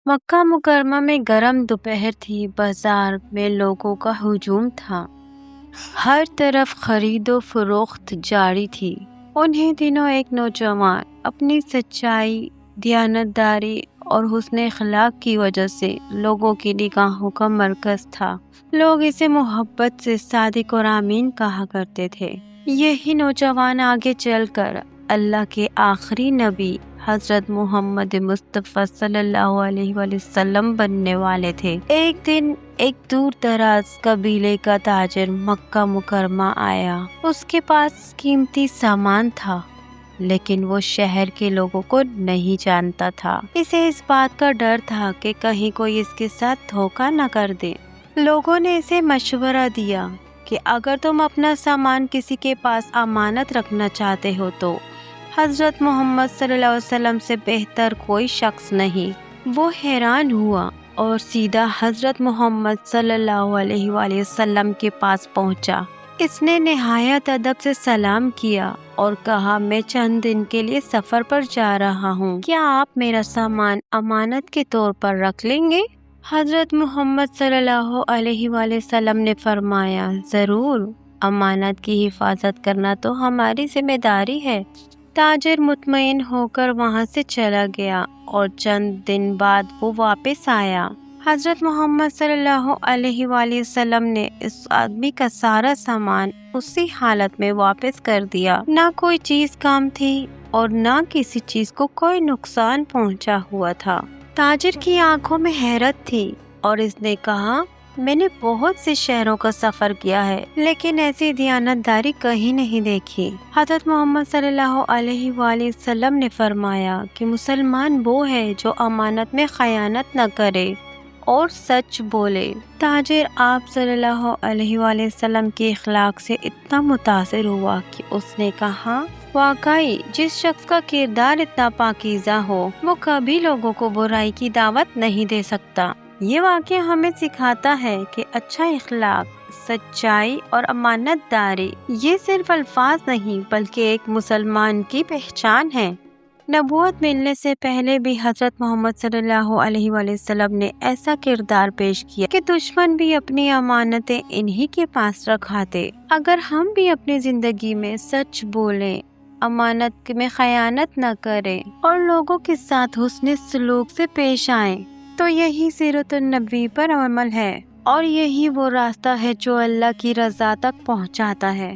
مکہ مکرمہ میں گرم دوپہر تھی۔ بازار میں لوگوں کا ہجوم تھا، ہر طرف خرید و فروخت جاری تھی۔ انہیں دنوں ایک نوجوان اپنی سچائی، دیانتداری اور حسن اخلاق کی وجہ سے لوگوں کی نگاہوں کا مرکز تھا۔ لوگ اسے محبت سے صادق اور امین کہا کرتے تھے۔ یہی نوجوان آگے چل کر اللہ کے آخری نبی حضرت محمد مصطفیٰ صلی اللہ علیہ وآلہ وسلم بننے والے تھے۔ ایک دن ایک دور دراز قبیلے کا تاجر مکہ مکرمہ آیا۔ اس کے پاس قیمتی سامان تھا، لیکن وہ شہر کے لوگوں کو نہیں جانتا تھا۔ اسے اس بات کا ڈر تھا کہ کہیں کوئی اس کے ساتھ دھوکہ نہ کر دے۔ لوگوں نے اسے مشورہ دیا کہ اگر تم اپنا سامان کسی کے پاس امانت رکھنا چاہتے ہو تو حضرت محمد صلی اللہ علیہ وسلم سے بہتر کوئی شخص نہیں۔ وہ حیران ہوا اور سیدھا حضرت محمد صلی اللہ علیہ وآلہ وسلم کے پاس پہنچا۔ اس نے نہایت ادب سے سلام کیا اور کہا، میں چند دن کے لیے سفر پر جا رہا ہوں، کیا آپ میرا سامان امانت کے طور پر رکھ لیں گے؟ حضرت محمد صلی اللہ علیہ وآلہ وسلم نے فرمایا، ضرور، امانت کی حفاظت کرنا تو ہماری ذمہ داری ہے۔ تاجر مطمئن ہو کر وہاں سے چلا گیا اور چند دن بعد وہ واپس آیا۔ حضرت محمد صلی اللہ علیہ وآلہ وسلم نے اس آدمی کا سارا سامان اسی حالت میں واپس کر دیا۔ نہ کوئی چیز کام تھی اور نہ کسی چیز کو کوئی نقصان پہنچا ہوا تھا۔ تاجر کی آنکھوں میں حیرت تھی اور اس نے کہا، میں نے بہت سے شہروں کا سفر کیا ہے لیکن ایسی دیانتداری کہیں نہیں دیکھی۔ حضرت محمد صلی اللہ علیہ وآلہ وسلم نے فرمایا کہ مسلمان وہ ہے جو امانت میں خیانت نہ کرے اور سچ بولے۔ تاجر آپ صلی اللہ علیہ وآلہ وسلم کے اخلاق سے اتنا متاثر ہوا کہ اس نے کہا، واقعی جس شخص کا کردار اتنا پاکیزہ ہو وہ کبھی لوگوں کو برائی کی دعوت نہیں دے سکتا۔ یہ واقعہ ہمیں سکھاتا ہے کہ اچھا اخلاق، سچائی اور امانت داری یہ صرف الفاظ نہیں بلکہ ایک مسلمان کی پہچان ہے۔ نبوت ملنے سے پہلے بھی حضرت محمد صلی اللہ علیہ وآلہ وسلم نے ایسا کردار پیش کیا کہ دشمن بھی اپنی امانتیں انہی کے پاس رکھاتے۔ اگر ہم بھی اپنی زندگی میں سچ بولیں، امانت میں خیانت نہ کریں اور لوگوں کے ساتھ حسن سلوک سے پیش آئیں تو یہی سیرت النبی پر عمل ہے اور یہی وہ راستہ ہے جو اللہ کی رضا تک پہنچاتا ہے۔